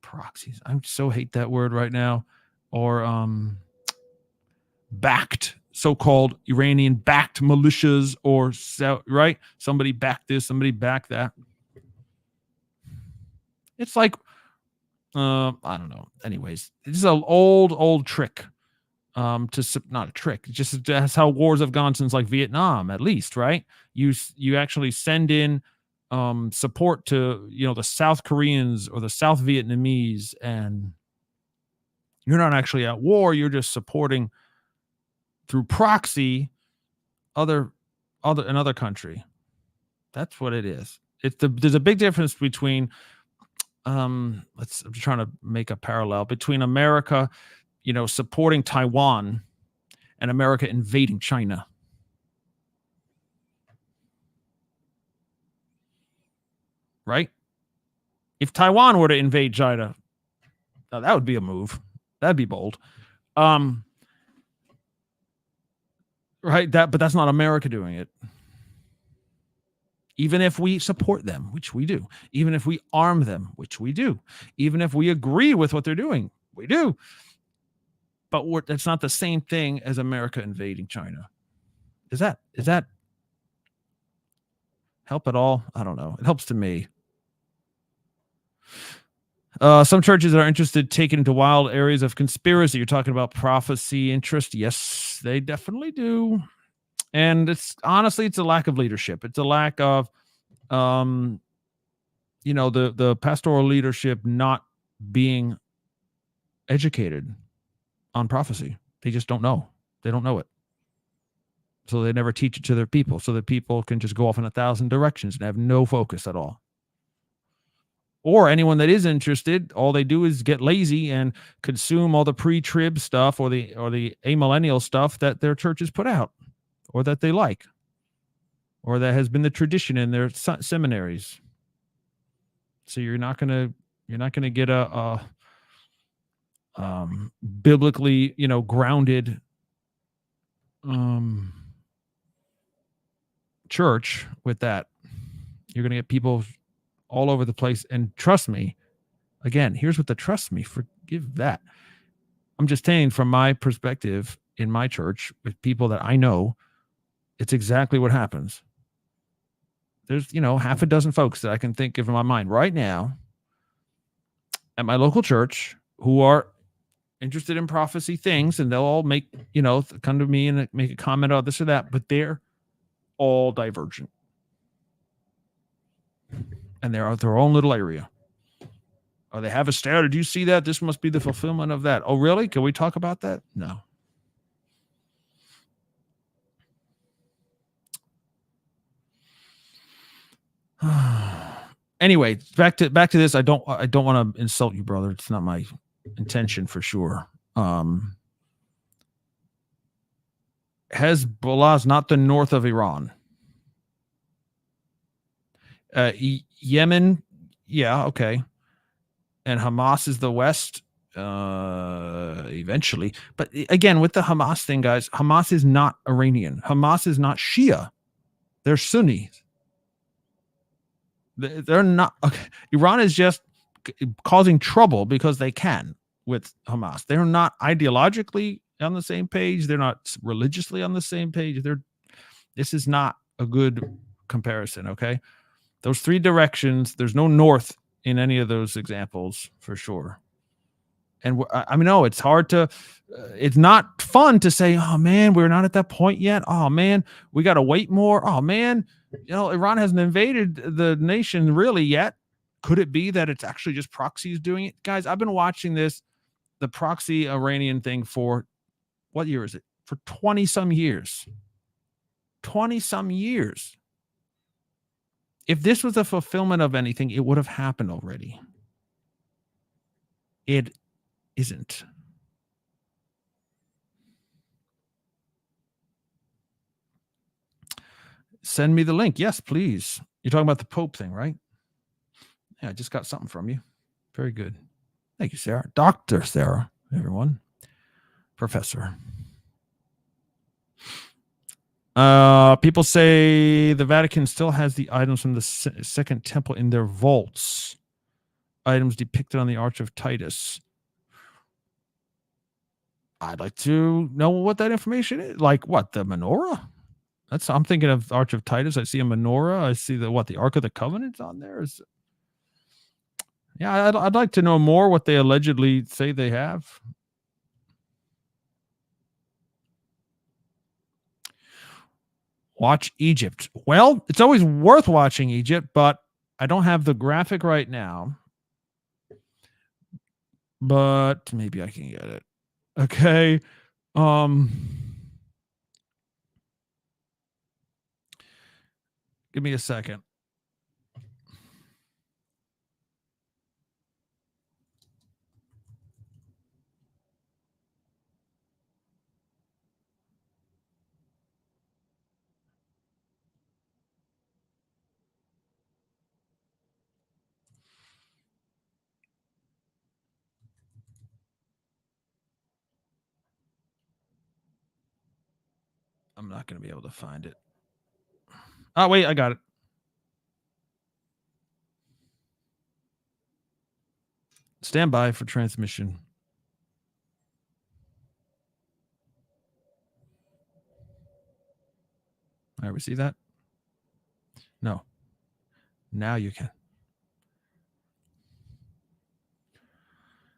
Proxies. I so hate that word right now. Or backed, so-called Iranian-backed militias, or right? Somebody backed this, somebody backed that. It's like, I don't know. Anyways, this is an old trick. Not a trick. Just that's how wars have gone since like Vietnam, at least, right? You actually send in support to the South Koreans or the South Vietnamese, and you're not actually at war. You're just supporting through proxy another country. That's what it is. There's a big difference between I'm trying to make a parallel between America, supporting Taiwan, and America invading China. Right? If Taiwan were to invade China, now that would be a move. That'd be bold. Right? But that's not America doing it. Even if we support them, which we do. Even if we arm them, which we do. Even if we agree with what they're doing, we do. But that's not the same thing as America invading China. Is that help at all? I don't know. It helps to me. Some churches are interested taken into wild areas of conspiracy. You're talking about prophecy interest. Yes, they definitely do. And it's a lack of leadership. It's a lack of, the pastoral leadership not being educated on prophecy. They just don't know. They don't know it. So they never teach it to their people, so that people can just go off in 1,000 directions and have no focus at all. Or anyone that is interested, all they do is get lazy and consume all the pre-trib stuff or the amillennial stuff that their churches put out, or that they like, or that has been the tradition in their seminaries. So you're not gonna get a biblically grounded church with that. You're gonna get people all over the place. And trust me, again, here's what the trust me, forgive that. I'm just saying from my perspective in my church with people that I know, it's exactly what happens. There's, half a dozen folks that I can think of in my mind right now at my local church who are interested in prophecy things, and they'll all make, come to me and make a comment about this or that, but they're all divergent. And they're their own little area. Oh, they have a stare. Did you see that? This must be the fulfillment of that. Oh, really? Can we talk about that? No. Anyway, back to this. I don't want to insult you, brother. It's not my intention for sure. Hezbollah is not the north of Iran. Yemen, yeah, okay. And Hamas is the west, eventually. But again, with the Hamas thing, guys, Hamas is not Iranian. Hamas is not Shia. They're Sunni. They're not. Okay. Iran is just causing trouble because they can with Hamas. They're not ideologically on the same page. They're not religiously on the same page. This is not a good comparison. Okay. Those three directions, there's no north in any of those examples for sure. And I mean, no, it's hard to, it's not fun to say, oh man, we're not at that point yet. Oh man, we got to wait more. Oh man, Iran hasn't invaded the nation really yet. Could it be that it's actually just proxies doing it? Guys, I've been watching the proxy Iranian thing for, what year is it? For 20 some years. 20 some years. If this was a fulfillment of anything, it would have happened already. It isn't. Send me the link. Yes, please. You're talking about the Pope thing, right? Yeah, I just got something from you. Very good. Thank you, Sarah. Dr. Sarah, everyone. Professor. People say the Vatican still has the items from the Second Temple in their vaults. Items depicted on the Arch of Titus. I'd like to know what that information is. Like what? The menorah? I'm thinking of Arch of Titus. I see a menorah. I see the Ark of the Covenant's on there. Yeah, I'd like to know more what they allegedly say they have. Watch Egypt. Well, it's always worth watching Egypt, but I don't have the graphic right now. But maybe I can get it. Okay. Give me a second. I'm not going to be able to find it. Oh, wait, I got it. Stand by for transmission. All right, we see that? No. Now you can.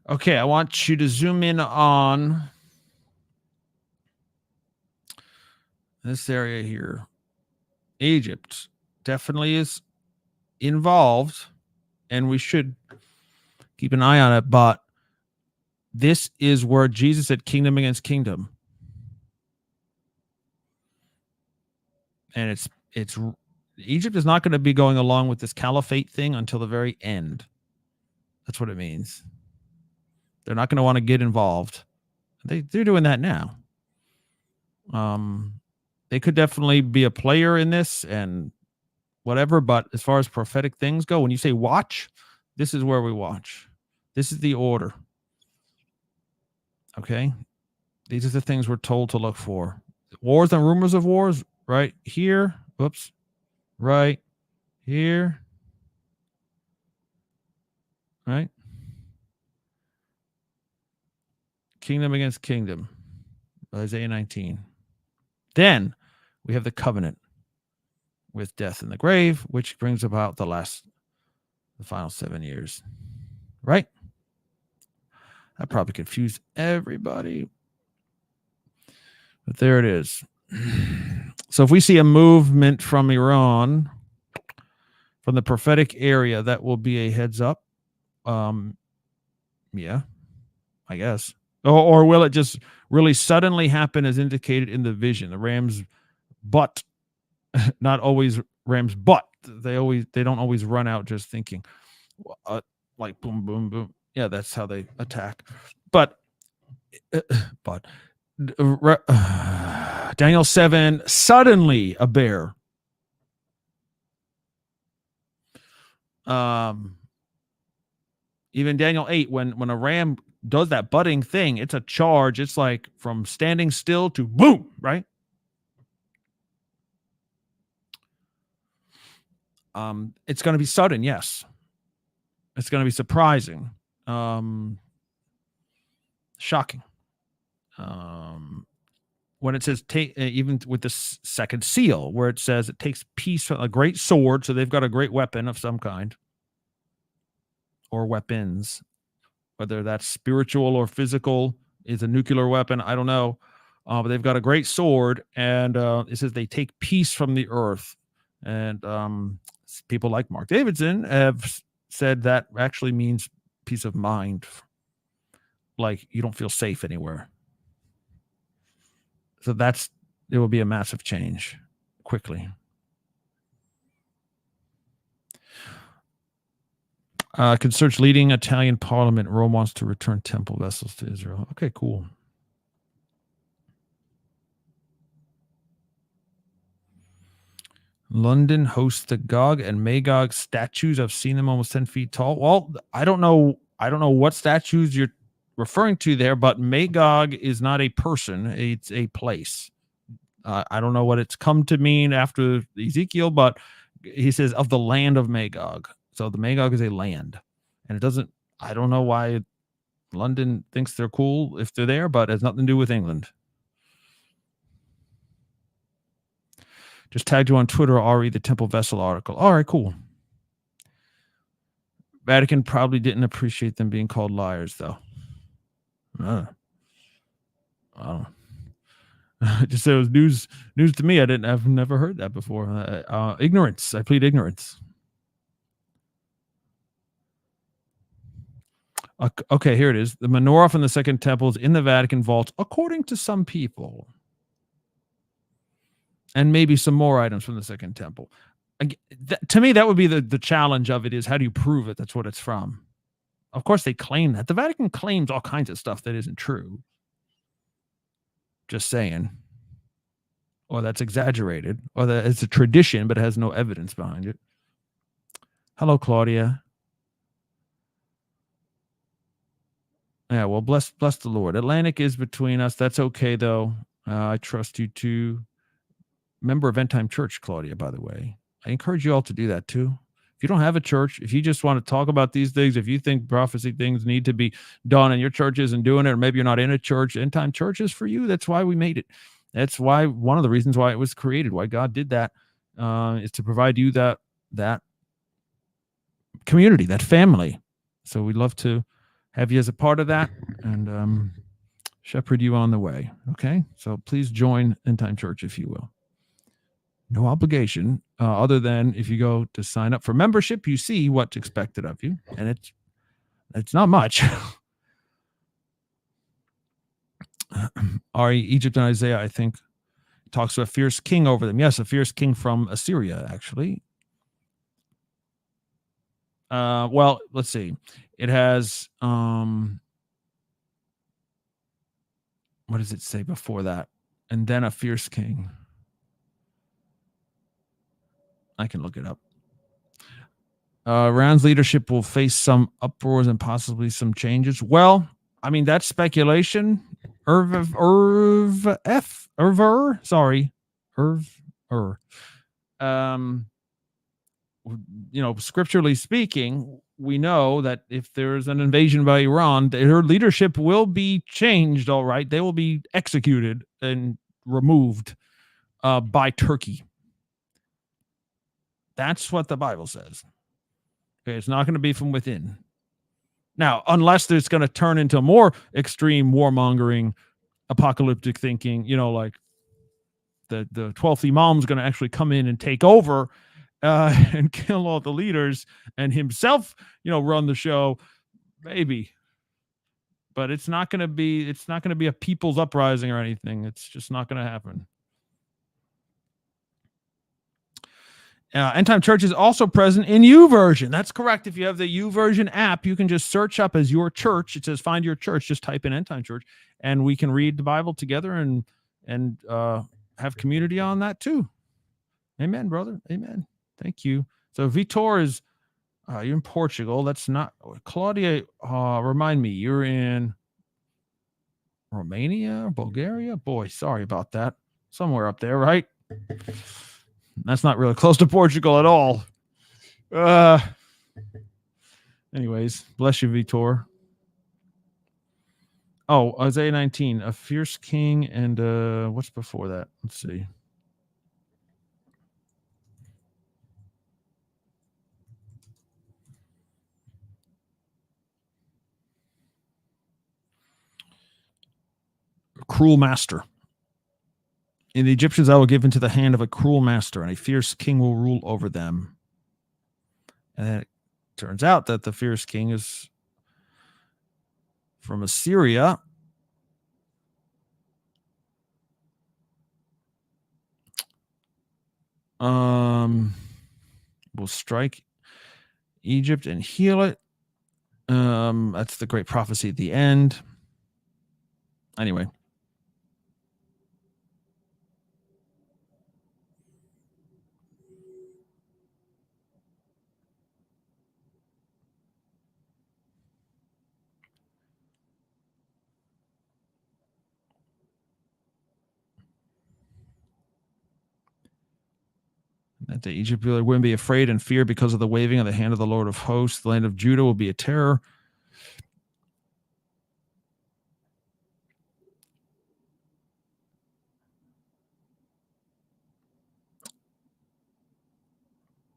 Okay, I want you to zoom in on this area here. Egypt definitely is involved, and we should keep an eye on it, but this is where Jesus said kingdom against kingdom. And it's Egypt is not going to be going along with this caliphate thing until the very end. That's what it means. They're not going to want to get involved. They're doing that now. They could definitely be a player in this and whatever, but as far as prophetic things go, when you say watch, this is where we watch. This is the order. Okay? These are the things we're told to look for. Wars and rumors of wars, right here. Whoops. Right here. Right? Kingdom against kingdom. Isaiah 19. Then we have the covenant with death in the grave, which brings about the final 7 years. Right? That probably confused everybody. But there it is. So if we see a movement from Iran, from the prophetic area, that will be a heads up. Yeah, I guess. Or will it just really suddenly happen as indicated in the vision? The ram's butt, not always ram's butt. They don't always run out just thinking like boom, boom, boom. Yeah, that's how they attack. But Daniel 7, suddenly a bear. Even Daniel 8, when a ram does that butting thing, it's a charge. It's like from standing still to boom, right? It's going to be sudden, yes. It's going to be surprising, shocking. When it says take, even with the second seal, where it says it takes peace from a great sword, so they've got a great weapon of some kind, or weapons, whether that's spiritual or physical, is a nuclear weapon. I don't know. But they've got a great sword, and it says they take peace from the earth. And people like Mark Davidson have said that actually means peace of mind, like you don't feel safe anywhere. So it will be a massive change quickly. Could search leading Italian parliament. Rome wants to return temple vessels to Israel. Okay, cool. London hosts the Gog and Magog statues. I've seen them almost 10 feet tall. Well, I don't know what statues you're referring to there, but Magog is not a person. It's a place. I don't know what it's come to mean after Ezekiel, but he says of the land of Magog. So the Magog is a land, and I don't know why London thinks they're cool if they're there, but it has nothing to do with England. Just tagged you on Twitter, Ari, the Temple Vessel article. All right, cool. Vatican probably didn't appreciate them being called liars, though. I don't know. Just said it was news to me. I've never heard that before. Ignorance. I plead ignorance. Okay, here it is. The menorah from the Second Temple is in the Vatican vaults, according to some people. And maybe some more items from the Second Temple. To me, that would be the challenge of it, is how do you prove it? That's what it's from. Of course, they claim that. The Vatican claims all kinds of stuff that isn't true. Just saying. Or that's exaggerated. Or that it's a tradition, but it has no evidence behind it. Hello, Claudia. Yeah, well, bless the Lord. Atlantic is between us. That's okay, though. I trust you too. Member of Endtime.Church, Claudia, by the way. I encourage you all to do that too. If you don't have a church, if you just want to talk about these things, if you think prophecy things need to be done and your church isn't doing it, or maybe you're not in a church, Endtime.Church is for you. That's why we made it. That's why, one of the reasons why it was created, why God did that, is to provide you that community, that family. So we'd love to have you as a part of that and shepherd you on the way. Okay, so please join Endtime.Church if you will. No obligation, other than if you go to sign up for membership, you see what's expected of you, and it's not much. Ari, Egypt and Isaiah, I think, talks to a fierce king over them. Yes, a fierce king from Assyria, actually. Well, let's see. It has what does it say before that? And then a fierce king. I can look it up. Iran's leadership will face some uproars and possibly some changes. Well, I mean, that's speculation. Scripturally speaking, we know that if there's an invasion by Iran, their leadership will be changed. All right, they will be executed and removed by Turkey. That's what the Bible says. Okay, it's not going to be from within. Now, unless it's going to turn into more extreme warmongering, apocalyptic thinking, like the 12th Imam is going to actually come in and take over and kill all the leaders and himself, run the show, maybe. But it's not going to be a people's uprising or anything. It's just not going to happen. Endtime.Church is also present in YouVersion. That's correct. If you have the YouVersion app, you can just search up as your church. It says find your church. Just type in Endtime.Church, and we can read the Bible together and have community on that too. Amen, brother. Amen. Thank you. So Vitor is you're in Portugal. That's not Claudia. Remind me, you're in Romania, Bulgaria. Boy, sorry about that. Somewhere up there, right? That's not really close to Portugal at all. Anyways, bless you, Vitor. Oh, Isaiah 19, a fierce king, and what's before that? Let's see. A cruel master. And the Egyptians I will give into the hand of a cruel master, and a fierce king will rule over them. And then it turns out that the fierce king is from Assyria. Will strike Egypt and heal it. That's the great prophecy at the end. Anyway. That the Egypt wouldn't be afraid and fear because of the waving of the hand of the Lord of hosts. The land of Judah will be a terror.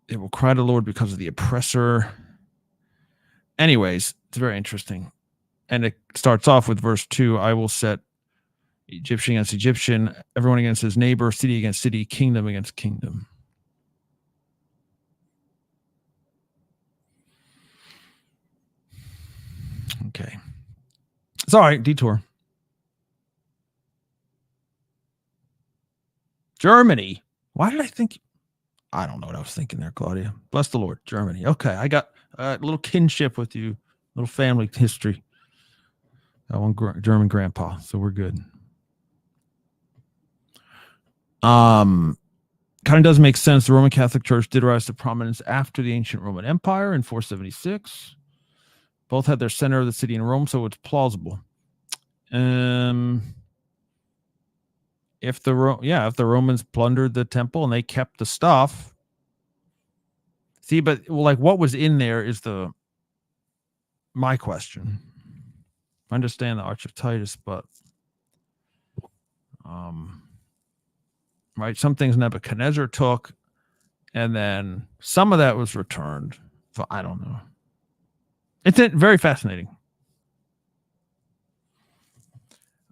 It will cry to the Lord because of the oppressor. Anyways, it's very interesting. And it starts off with verse 2. I will set Egyptian against Egyptian, everyone against his neighbor, city against city, kingdom against kingdom. Okay. It's all right. Detour. Germany. Why did I think? I don't know what I was thinking there, Claudia. Bless the Lord. Germany. Okay. I got a little kinship with you, little family history. One German grandpa. So we're good. Kind of does make sense. The Roman Catholic Church did rise to prominence after the ancient Roman Empire in 476. Both had their center of the city in Rome, so it's plausible. If the Romans plundered the temple and they kept the stuff, see, but like what was in there is my question. I understand the Arch of Titus, but right, some things Nebuchadnezzar took, and then some of that was returned. So I don't know. It's very fascinating.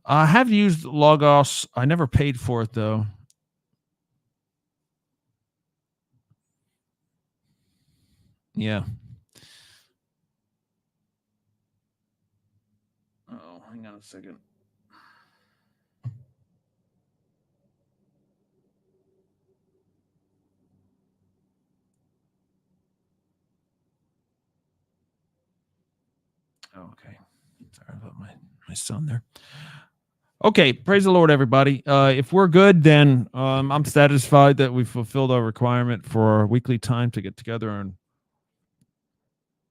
I have used Logos. I never paid for it though. Yeah. Oh, hang on a second. Oh, okay. Sorry about my son there. Okay, praise the Lord, everybody. If we're good, then I'm satisfied that we've fulfilled our requirement for our weekly time to get together and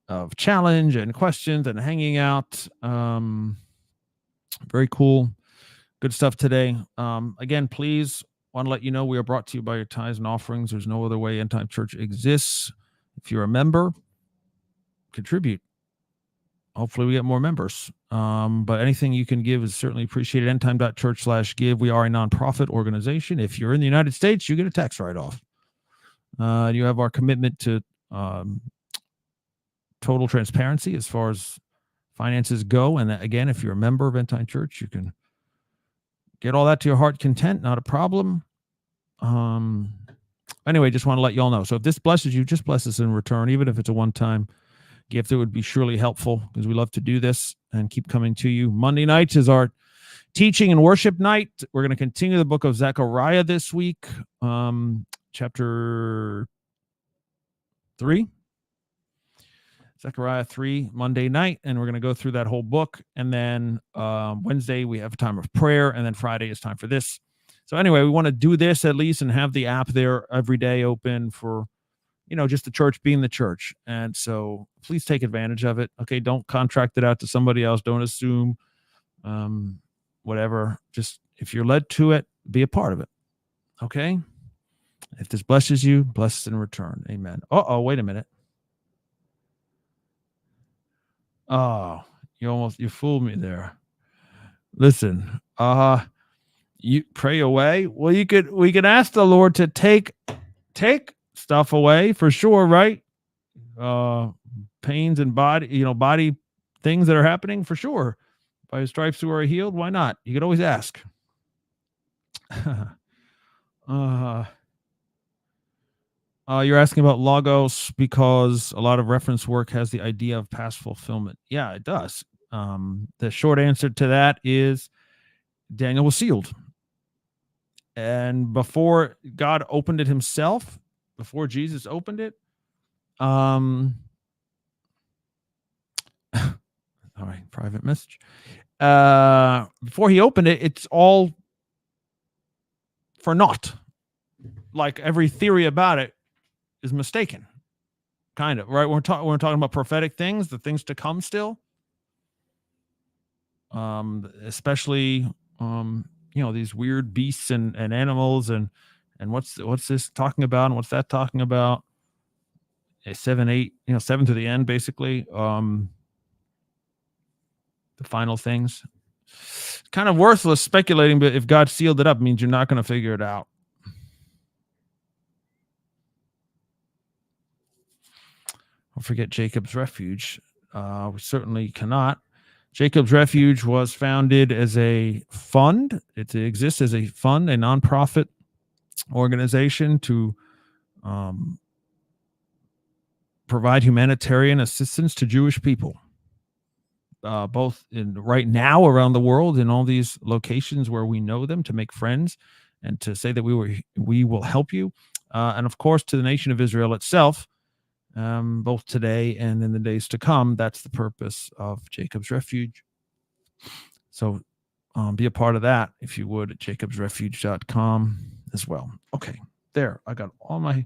of challenge and questions and hanging out. Very cool. Good stuff today. Again, please want to let you know we are brought to you by your tithes and offerings. There's no other way End Time Church exists. If you're a member, contribute. Hopefully we get more members. But anything you can give is certainly appreciated. Endtime.Church/give. We are a nonprofit organization. If you're in the United States, you get a tax write-off. You have our commitment to total transparency as far as finances go. And again, if you're a member of End Time Church, you can get all that to your heart content. Not a problem. Anyway, just want to let you all know. So if this blesses you, just bless us in return, even if it's a one-time gift. It would be surely helpful because we love to do this and keep coming to you. Monday nights is our teaching and worship night. We're going to continue the book of Zechariah this week, chapter 3. Zechariah 3, Monday night, and we're going to go through that whole book. And then Wednesday, we have a time of prayer, and then Friday is time for this. So anyway, we want to do this at least and have the app there every day open for, just the church being the church. And so please take advantage of it. Okay, don't contract it out to somebody else. Don't assume whatever. Just if you're led to it, be a part of it. Okay? If this blesses you, bless us in return. Amen. Wait a minute. Oh, you fooled me there. Listen, you pray away. Well, we could ask the Lord to take stuff away for sure, right? Pains and body things that are happening for sure. By his stripes we are healed. Why not? You could always ask. You're asking about Logos because a lot of reference work has the idea of past fulfillment. Yeah, it does. The short answer to that is Daniel was sealed. And before God opened it himself, before Jesus opened it, all right, private message. Before he opened it, it's all for naught. Like every theory about it is mistaken. Kind of, right? We're talking about prophetic things, the things to come still. Especially these weird beasts and animals and what's this talking about and what's that talking about? 7, 8, 7 to the end, basically. The final things. Kind of worthless speculating, but if God sealed it up, it means you're not going to figure it out. Don't forget Jacob's Refuge. We certainly cannot. Jacob's Refuge was founded as a fund. It exists as a fund, a nonprofit organization to provide humanitarian assistance to Jewish people, both right now around the world in all these locations where we know them, to make friends and to say that we will help you, and of course to the nation of Israel itself, both today and in the days to come. That's the purpose of Jacob's Refuge. So be a part of that if you would at jacobsrefuge.com as well. Okay, there. I got all my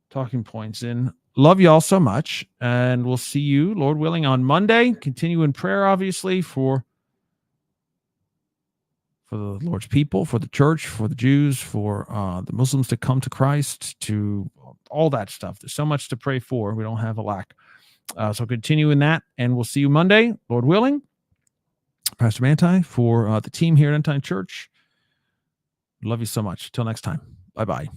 talking points in. Love you all so much, and we'll see you, Lord willing, on Monday. Continue in prayer, obviously, for the Lord's people, for the church, for the Jews, for the Muslims to come to Christ, to all that stuff. There's so much to pray for. We don't have a lack. So continue in that, and we'll see you Monday, Lord willing. Pastor Manti for the team here at Endtime.Church. Love you so much. Till next time. Bye-bye.